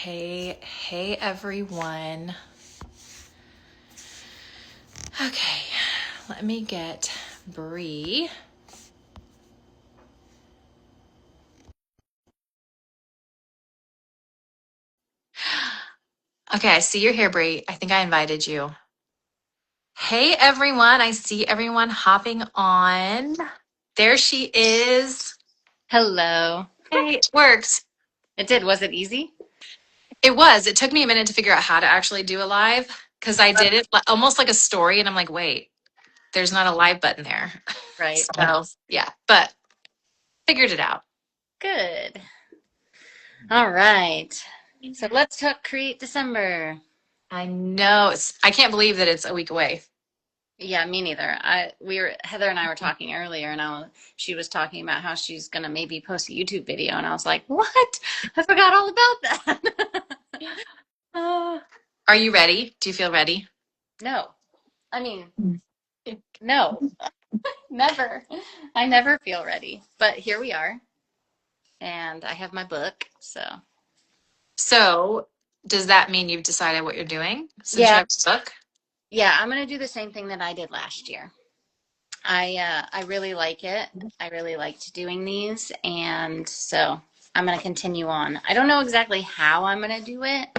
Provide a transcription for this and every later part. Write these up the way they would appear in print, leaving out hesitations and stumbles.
Hey everyone. Okay, let me get Bree. Okay, I see you're here, Bree. I think I invited you. Hey everyone, I see everyone hopping on. There she is. Hello. Hey, it works. It did. Was it easy? It was. It took me a minute to figure out how to actually do a live because I did it almost like a story, and I'm like, wait, there's not a live button there. Right. So, yeah, but figured it out. Good. All right. So let's talk Create December. I know. I can't believe that it's a week away. Yeah, me neither. Heather and I were talking earlier, and she was talking about how she's gonna maybe post a YouTube video, and I was like, "What? I forgot all about that." Uh, Are you ready? Do you feel ready? No, I mean, no, never. I never feel ready, but here we are, and I have my book, so So, does that mean you've decided what you're doing since you yeah, have the book? yeah. I'm gonna do the same thing that I did last year. I really like it. I really liked doing these, and so I'm gonna continue on. I don't know exactly how I'm gonna do it.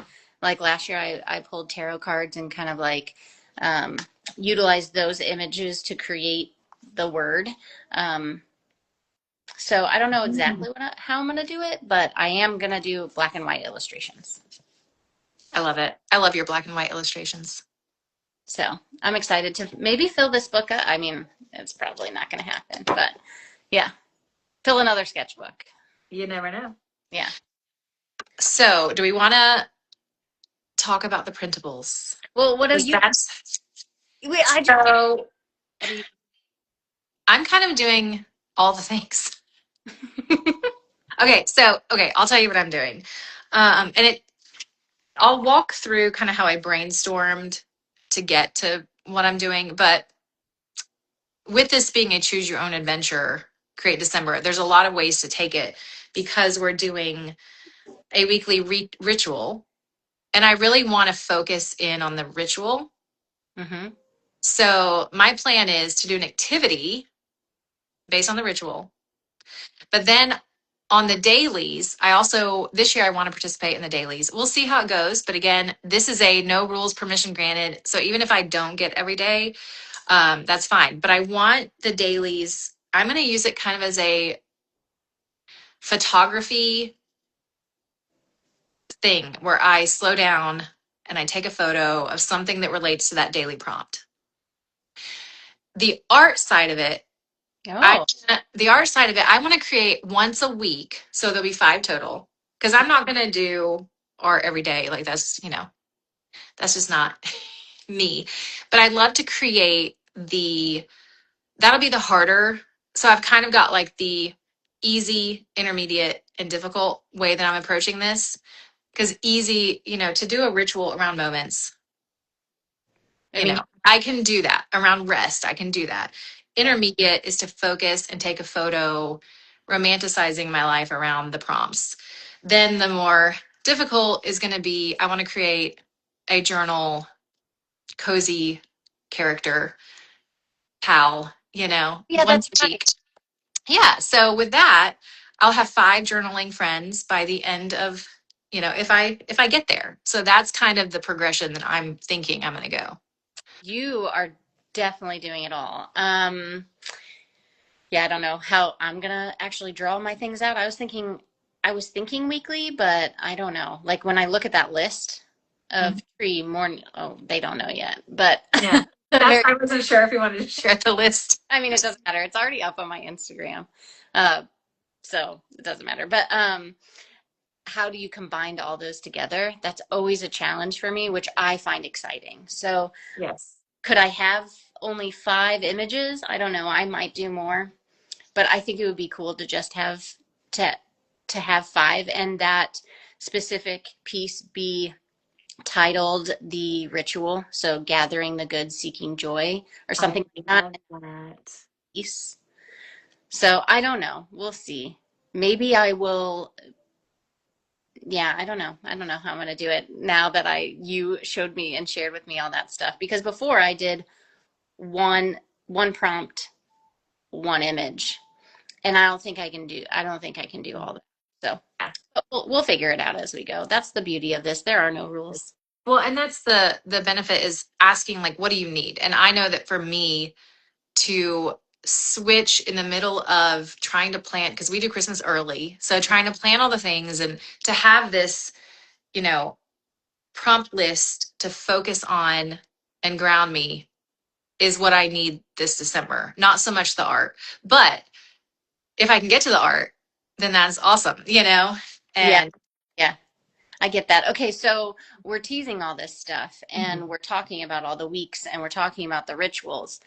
Like last year, I pulled tarot cards and kind of like um, utilized those images to create the word. Um, so I don't know exactly how I'm gonna do it, but I am gonna do black and white illustrations. I love it. I love your black and white illustrations. So I'm excited to maybe fill this book up. I mean, it's probably not gonna happen, but yeah, fill another sketchbook. You never know. Yeah. So, do we want to talk about the printables? Well, what do Is you? that Wait, so? what do you? I'm kind of doing all the things. Okay, I'll tell you what I'm doing. I'll walk through kind of how I brainstormed to get to what I'm doing, but with this being a choose your own adventure, Create December, there's a lot of ways to take it because we're doing a weekly ritual. And I really want to focus in on the ritual. Mm-hmm. So my plan is to do an activity based on the ritual. But then on the dailies, this year I want to participate in the dailies. We'll see how it goes. But again, this is a no rules, permission granted. So even if I don't get every day, that's fine. But I want the dailies. I'm going to use it kind of as a photography thing where I slow down and I take a photo of something that relates to that daily prompt. The art side of it, I Oh, the art side of it, I want to create once a week, so there'll be 5 total. Because I'm not going to do art every day. Like that's just not me. But I'd love to create that'll be the harder. So I've kind of got like the easy, intermediate, and difficult way that I'm approaching this. Because easy, to do a ritual around moments, I mean, I can do that around rest. I can do that. yeah. Intermediate is to focus and take a photo, romanticizing my life around the prompts. Then the more difficult is going to be I want to create a journal, cozy character, pal, Yeah, once that's a week. Yeah. So with that, I'll have 5 journaling friends by the end of, if I get there. So that's kind of the progression that I'm thinking I'm going to go. you are definitely doing it all. Yeah, I don't know how I'm gonna actually draw my things out. I was thinking weekly, but I don't know. Like when I look at that list of Mhm. tree morning, oh, they don't know yet, but Yeah. very, I wasn't sure if you wanted to share the list. I mean, it doesn't matter. It's already up on my Instagram, uh, so it doesn't matter. But how do you combine all those together? That's always a challenge for me, which I find exciting. So, Yes. could I have only 5 images? I don't know. I might do more, but I think it would be cool to just to to have 5 and that specific piece be titled the ritual. So, gathering the good, seeking joy, or I something like that. love that. Piece. So I don't know. We'll see. Maybe I will yeah, I don't know. I don't know how I'm going to do it now that you showed me and shared with me all that stuff. Because before I did one prompt, one image, and I don't think I can do all that. So Yeah. but we'll figure it out as we go. That's the beauty of this. There are no rules. Well, and that's the benefit is asking like, what do you need? And I know that for me to switch in the middle of trying to plan, because we do Christmas early, so trying to plan all the things and to have this, you know, prompt list to focus on and ground me is what I need this December. Not so much the art, but if I can get to the art, then that's awesome, you know? Yeah, And yeah. I get that. Okay, so we're teasing all this stuff and we're talking about all the weeks and we're talking about the rituals.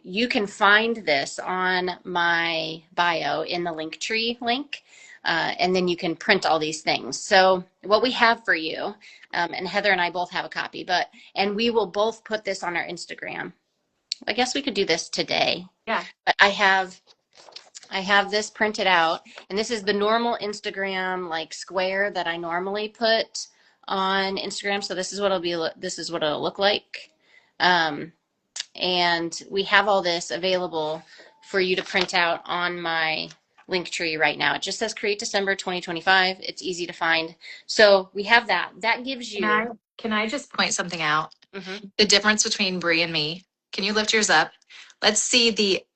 You can find this on my bio in the Linktree link, and then you can print all these things. So what we have for you, and Heather and I both have a copy, and we will both put this on our Instagram. I guess we could do this today. yeah, But I have this printed out, and this is the normal Instagram like square that I normally put on Instagram. So this is what it'll look like. Um, and we have all this available for you to print out on my link tree right now. It just says create December 2025. It's easy to find. So we have that. That gives can you. I just point something out? Mhm. The difference between Bree and me. Can you lift yours up? Let's see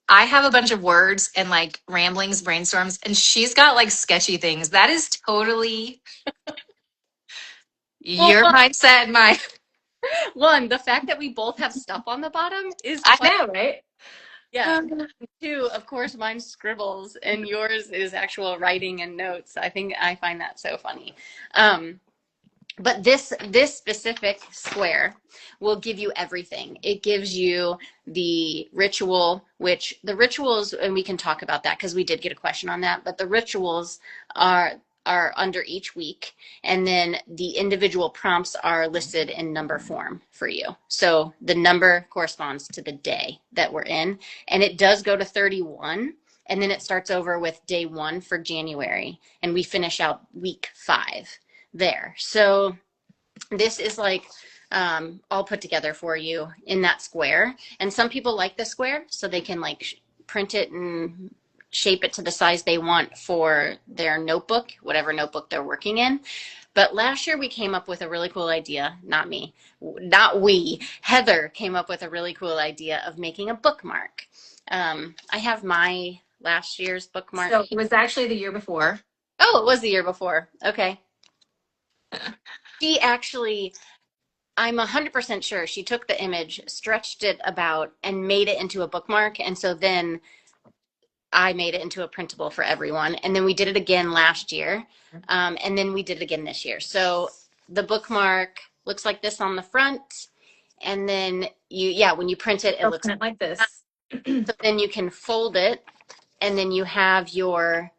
I have a bunch of words and like ramblings, brainstorms, and she's got like sketchy things. That is totally Well, your mindset and my one, the fact that we both have stuff on the bottom is I quite. know, right? Yeah. Two, of course, mine's scribbles and yours is actual writing and notes. I think I find that so funny. Um, but this specific square will give you everything. It gives you the ritual, which the rituals, and we can talk about that because we did get a question on that, but the rituals are are under each week, and then the individual prompts are listed in number form for you. So the number corresponds to the day that we're in, and it does go to 31, and then it starts over with day 1 for January, and we finish out week 5 there. So this is like all put together for you in that square. And some people like the square, so they can like print it and shape it to the size they want for their notebook, whatever notebook they're working in. But last year we came up with a really cool idea, not me, not we, Heather came up with a really cool idea of making a bookmark. I have my last year's bookmark. So it was actually the year before. Oh, it was the year before. Okay. She actually, I'm 100% sure she took the image, stretched it about, and made it into a bookmark. And so then I made it into a printable for everyone. And then we did it again last year. And then we did it again this year. So the bookmark looks like this on the front. And then yeah, when you print it, it looks Open it like this. so then you can fold it, and then you have your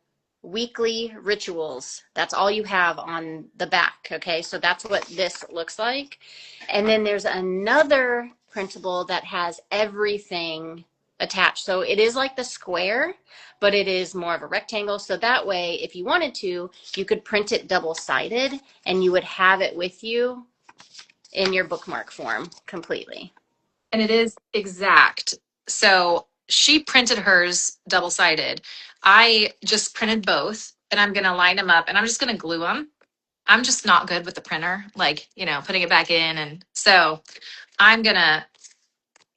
weekly rituals. That's all you have on the back. Okay, so that's what this looks like. And then there's another printable that has everything attached. So it is like the square, but it is more of a rectangle. So that way, if you wanted to, you could print it double-sided and you would have it with you in your bookmark form completely. And it is exact. So she printed hers double sided. I just printed both and I'm going to line them up and I'm just going to glue them. I'm just not good with the printer, like, you know, putting it back in. And so I'm going to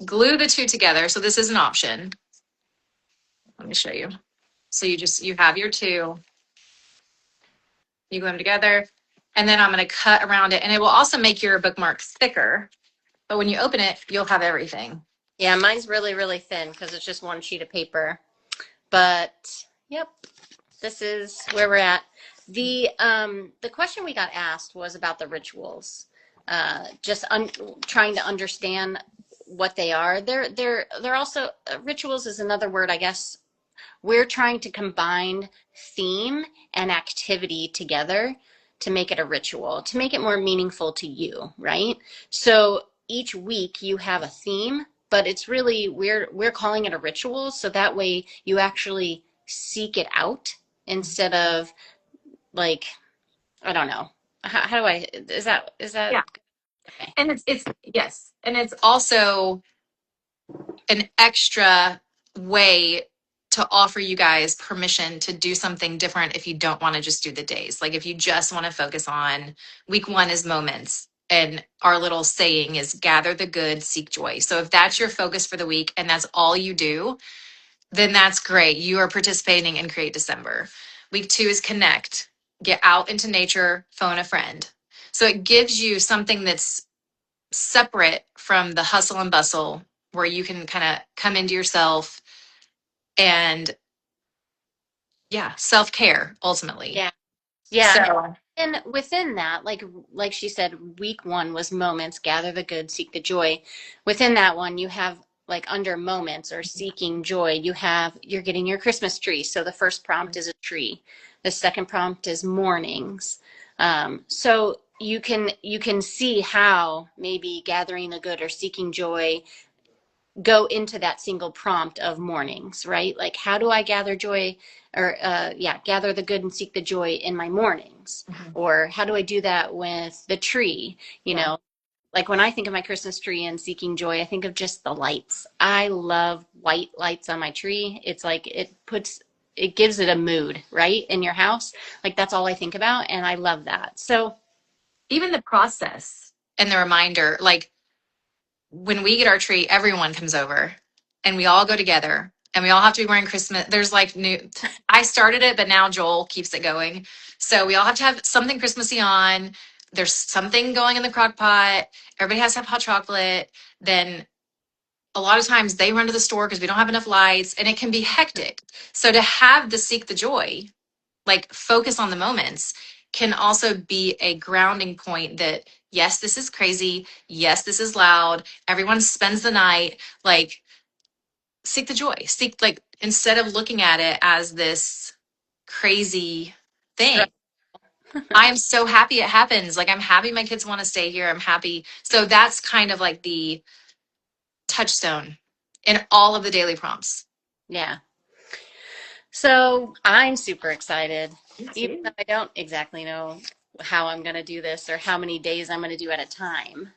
glue the two together. So this is an option. Let me show you. So you have your two, you glue them together, and then I'm going to cut around it. And it will also make your bookmark thicker. But when you open it, you'll have everything. Yeah, mine's really, really thin because it's just one sheet of paper. But yep, this is where we're at. The question we got asked was about the rituals. Just trying to understand what they are. They're also rituals is another word, I guess. We're trying to combine theme and activity together to make it a ritual, to make it more meaningful to you, right? So each week you have a theme, but it's really we're calling it a ritual, so that way you actually seek it out instead of like I don't know. How do I, is that, Yeah. okay. And it's yes. And it's also an extra way to offer you guys permission to do something different if you don't want to just do the days. Like if you just want to focus on week one is moments. And our little saying is gather the good, seek joy. So if that's your focus for the week and that's all you do, then that's great. You are participating in Create December. Week two is connect, get out into nature, phone a friend. So it gives you something that's separate from the hustle and bustle where you can kind of come into yourself and yeah, self-care ultimately. Yeah. Yeah. So And within that, like she said, week one was moments, gather the good, seek the joy. Within that one, you have like under moments or seeking joy, you're getting your Christmas tree. So the first prompt is a tree. The second prompt is mornings. So you can see how maybe gathering the good or seeking joy go into that single prompt of mornings, right? Like, how do I gather joy or, yeah, gather the good and seek the joy in my mornings? mhm, Or how do I do that with the tree? You yeah, know, like when I think of my Christmas tree and seeking joy, I think of just the lights. I love white lights on my tree. It's like it gives it a mood, right? In your house. Like that's all I think about. And I love that. So, even the process and the reminder, like when we get our tree, everyone comes over and we all go together and we all have to be wearing Christmas. There's like I started it, but now Joel keeps it going. So we all have to have something Christmassy on. There's something going in the crock pot. Everybody has to have hot chocolate. Then a lot of times they run to the store because we don't have enough lights and it can be hectic. So to have the seek the joy, like focus on the moments, can also be a grounding point that yes, this is crazy. Yes, this is loud. Everyone spends the night. Like seek the joy. Seek like instead of looking at it as this crazy thing. I am so happy it happens. Like I'm happy my kids want to stay here. I'm happy. So that's kind of like the touchstone in all of the daily prompts. yeah. So I'm super excited, Me even though too. I don't exactly know how I'm going to do this or how many days I'm going to do at a time.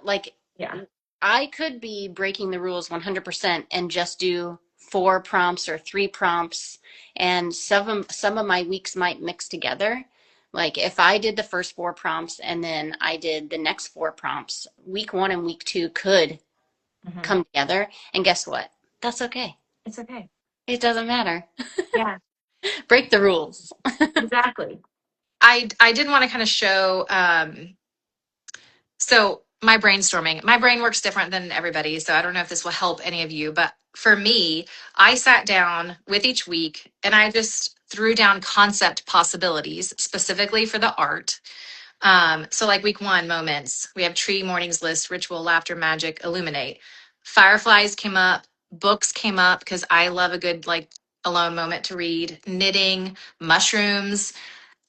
Like Yeah. I could be breaking the rules 100% and just do four prompts or three prompts, and some of my weeks might mix together. Like if I did the first four prompts and then I did the next four prompts, week one and week two could Mhm. come together. And guess what? That's okay. It's okay. It doesn't matter. Yeah, Break the rules. exactly. I did want to kind of show so my brain works different than everybody, so I don't know if this will help any of you, but for me, I sat down with each week and I just threw down concept possibilities specifically for the art. So like week one, moments. We have tree, mornings list, ritual, laughter, magic, illuminate. Fireflies came up, books came up because I love a good like alone moment to read, knitting, mushrooms.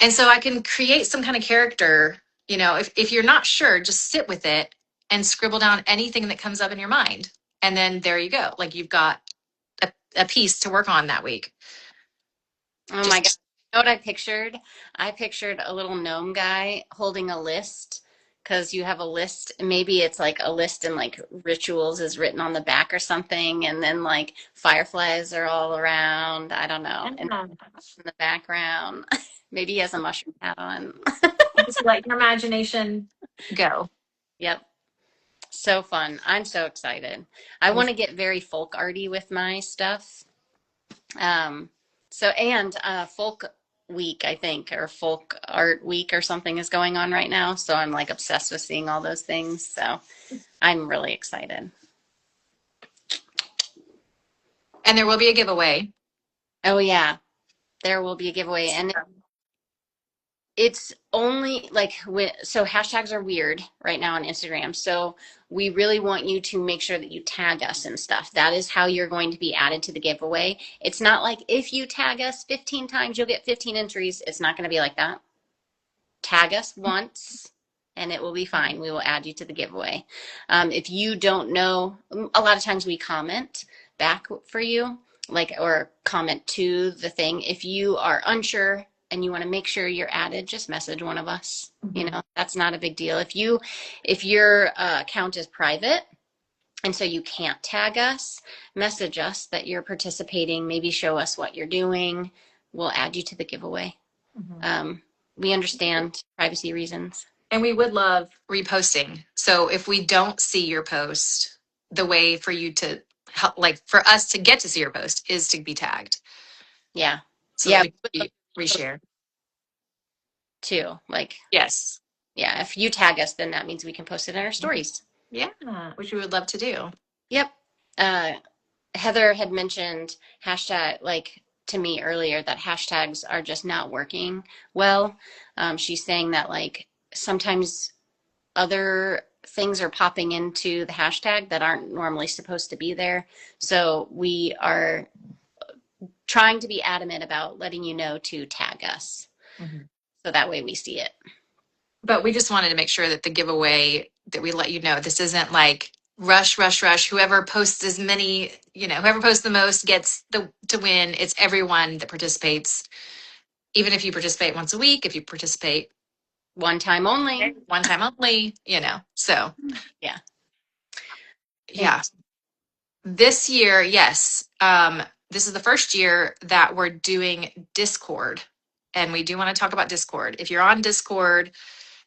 And so I can create some kind of character. You know, if you're not sure, just sit with it and scribble down anything that comes up in your mind. And then there you go. Like you've got a piece to work on that week. Oh my God. Just You know what I pictured? I pictured a little gnome guy holding a list because you have a list. Maybe it's like a list and like rituals is written on the back or something. And then like fireflies are all around. I don't know. And in the background, maybe he has a mushroom hat on. just let your imagination go. Yep. So fun. I'm so excited. I want to get very folk arty with my stuff. Um, and folk week, I think, or folk art week or something is going on right now. So I'm like obsessed with seeing all those things. So I'm really excited. And there will be a giveaway. Oh yeah, there will be a giveaway, and it's only like so hashtags are weird right now on Instagram. So we really want you to make sure that you tag us and stuff. That is how you're going to be added to the giveaway. It's not like if you tag us 15 times, you'll get 15 entries. It's not going to be like that. Tag us once and it will be fine. We will add you to the giveaway. If you don't know, a lot of times we comment back for you, like, or comment to the thing. If you are unsure, and you want to make sure you're added, just message one of us. You Mhm. know, that's not a big deal. If your account is private and so you can't tag us, message us that you're participating, maybe show us what you're doing. We'll add you to the giveaway. Mhm. Um, we understand privacy reasons. And we would love reposting. So if we don't see your post, the way for you to help, like for us to get to see your post is to be tagged Yeah. so that Yeah, we we would love can reshare. too. Like, Yes. yeah, if you tag us, then that means we can post it in our stories. Yeah, which we would love to do. Yep. Uh, Heather had mentioned hashtag, like to me earlier, that hashtags are just not working well. She's saying that like sometimes other things are popping into the hashtag that aren't normally supposed to be there. So we are trying to be adamant about letting you know to tag us. Mhm. So that way we see it. But we just wanted to make sure that the giveaway that we let you know this isn't like rush, rush, rush. Whoever posts as many, whoever posts the most gets the to win. It's everyone that participates. Even if you participate once a week, if you participate One time only. one time only, So Yeah. yeah. This year, yes. This is the first year that we're doing Discord. And we do want to talk about Discord. If you're on Discord,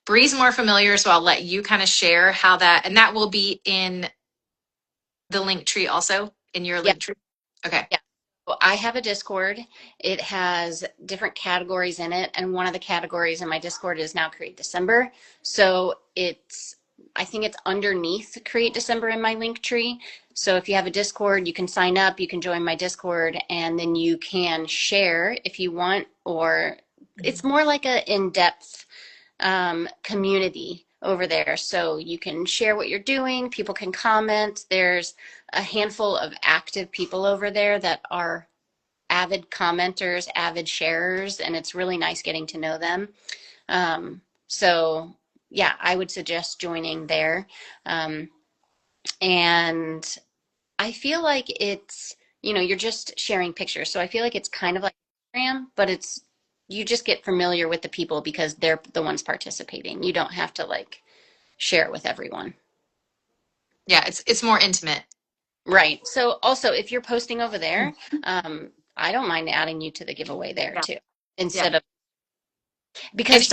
Bree's more familiar, so I'll let you kind of share how that, and that will be in the link tree also, in your Yeah. link tree. Okay. Yeah. Well, I have a Discord. It has different categories in it, and one of the categories in my Discord is now Create December. So I think it's underneath Create December in my link tree. So if you have a Discord, you can sign up, you can join my Discord, and then you can share if you want, or it's more like a in-depth community over there. So you can share what you're doing, people can comment. There's a handful of active people over there that are avid commenters, avid sharers, and it's really nice getting to know them. So yeah, I would suggest joining there. And I feel like you're just sharing pictures. So I feel like it's kind of like Instagram, but you just get familiar with the people because they're the ones participating. You don't have to like share it with everyone. Yeah, it's more intimate. Right. So also, if you're posting over there, I don't mind adding you to the giveaway there Yeah. too, Yeah. instead of And because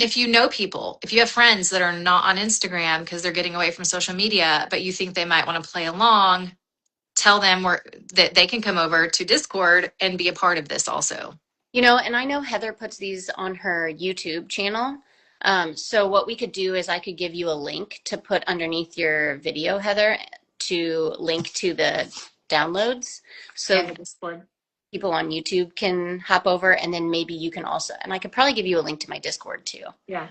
if you know people, if you have friends that are not on Instagram because they're getting away from social media, but you think they might want to play along, tell them that they can come over to Discord and be a part of this also. and I know Heather puts these on her YouTube channel. So what we could do is I could give you a link to put underneath your video, Heather, to link to the downloads. So And Discord. people on YouTube can hop over, and then maybe you can also, and I could probably give you a link to my Discord too. Yeah.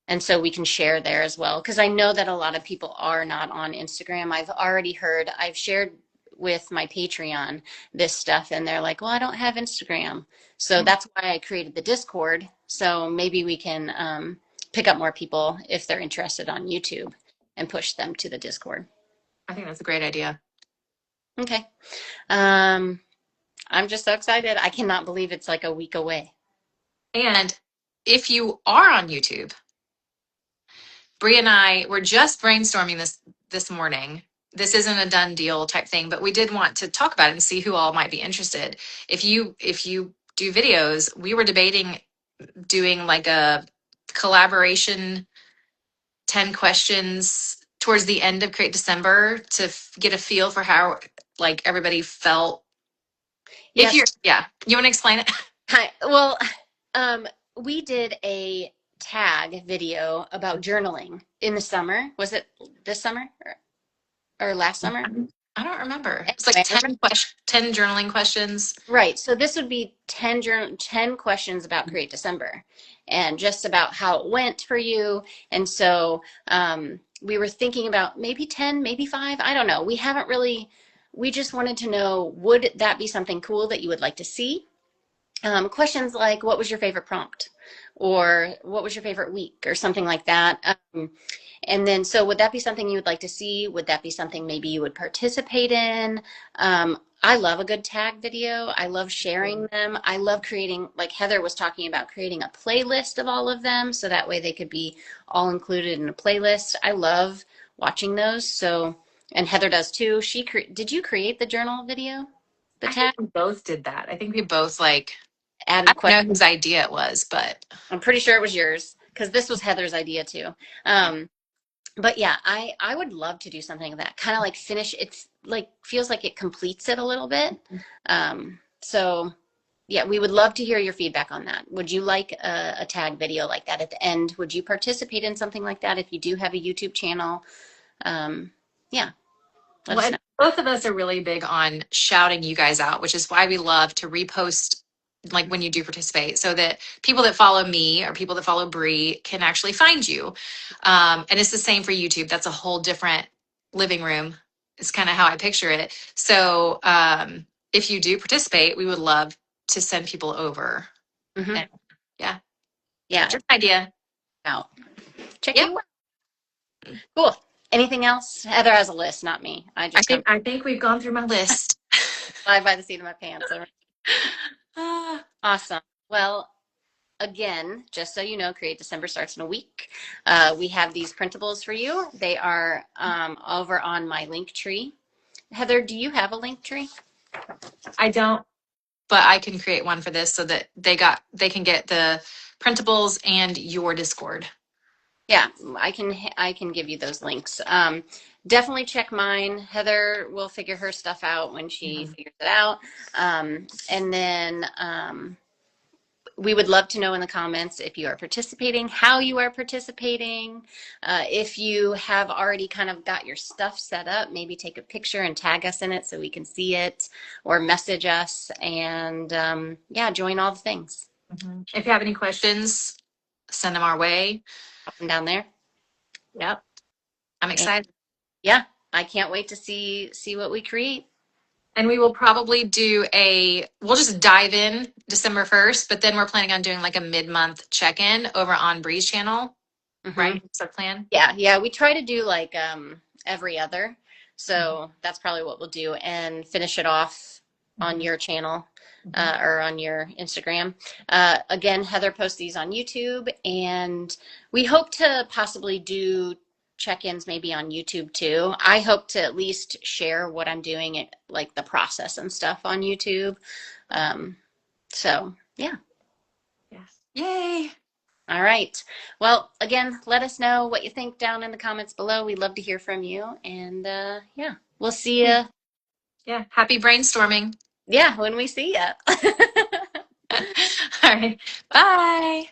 And so we can share there as well. Because I know that a lot of people are not on Instagram. I've shared with my Patreon this stuff, and they're like, well, I don't have Instagram. So that's why I created the Discord. So maybe we can pick up more people if they're interested on YouTube and push them to the Discord. I think that's a great idea. Okay. I'm just so excited. I cannot believe it's like a week away. And if you are on YouTube, Bree and I were just brainstorming this morning. This isn't a done deal type thing, but we did want to talk about it and see who all might be interested. If you do videos, we were debating doing like a collaboration 10 questions towards the end of Create December to get a feel for how like everybody felt. Yes. You want to explain it? Hi. Well, we did a tag video about journaling in the summer. Was it this summer or last summer? I don't remember. It's like Anyway, 10 journaling questions. right. So this would be 10 questions about Create December and just about how it went for you. And so we were thinking about maybe 10, maybe 5. I don't know. We just wanted to know, would that be something cool that you would like to see? Questions like, what was your favorite prompt? Or what was your favorite week? Or something like that. And then, so would that be something you would like to see? Would that be something maybe you would participate in? I love a good tag video. I love sharing them. I love creating, like Heather was talking about, creating a playlist of all of them so that way they could be all included in a playlist. I love watching those. So, and Heather does too. Did you create the journal video? The I think tag? we both did that. I think we both like, I Added don't know questions. whose idea it was, but I'm pretty sure it was yours because this was Heather's idea too. But yeah, I would love to do something like that. Kind of like finish. It's like feels like it completes it a little bit. So yeah, we would love to hear your feedback on that. Would you like a tag video like that at the end? Would you participate in something like that if you do have a YouTube channel? Yeah, let us well, know. both of us are really big on shouting you guys out, which is why we love to repost like when you do participate so that people that follow me or people that follow Bree can actually find you. And it's the same for YouTube. That's a whole different living room. It's kind of how I picture it. So if you do participate, we would love to send people over. Hmm. And yeah, Yeah, just an idea. out. Check Yep. you out. Cool. Anything else? Heather has a list, not me. I I just come think I think we've gone through my list. fly by the seat of my pants. Ah, Awesome. Well, again, just so you know, Create December starts in a week. We have these printables for you. They are over on my link tree. Heather, do you have a link tree? I don't, but I can create one for this so that they can get the printables and your Discord. Yeah, I can give you those links. Definitely check mine. Heather will figure her stuff out when she Mhm. figures it out. And then we would love to know in the comments if you are participating, how you are participating. If you have already kind of got your stuff set up, maybe take a picture and tag us in it so we can see it, or message us, and yeah, join all the things. Mhm. If you have any questions, send them our way. Up and down there. Yep. I'm And excited. yeah, I can't wait to see what we create. And we will probably we'll just dive in December 1st, but then we're planning on doing like a mid-month check-in over on Bree's channel, Hmm. right? That's our plan. Yeah, we try to do like every other. So that's probably what we'll do and finish it off on your channel Mhm. or on your Instagram. Again, Heather posts these on YouTube, and we hope to possibly do check-ins maybe on YouTube too. I hope to at least share what I'm doing, like the process and stuff on YouTube. So yeah. Yes. Yay. All right. Well, again, let us know what you think down in the comments below. We'd love to hear from you. And yeah, we'll see you. Yeah. Happy brainstorming. Yeah, when we see you. All right. Bye.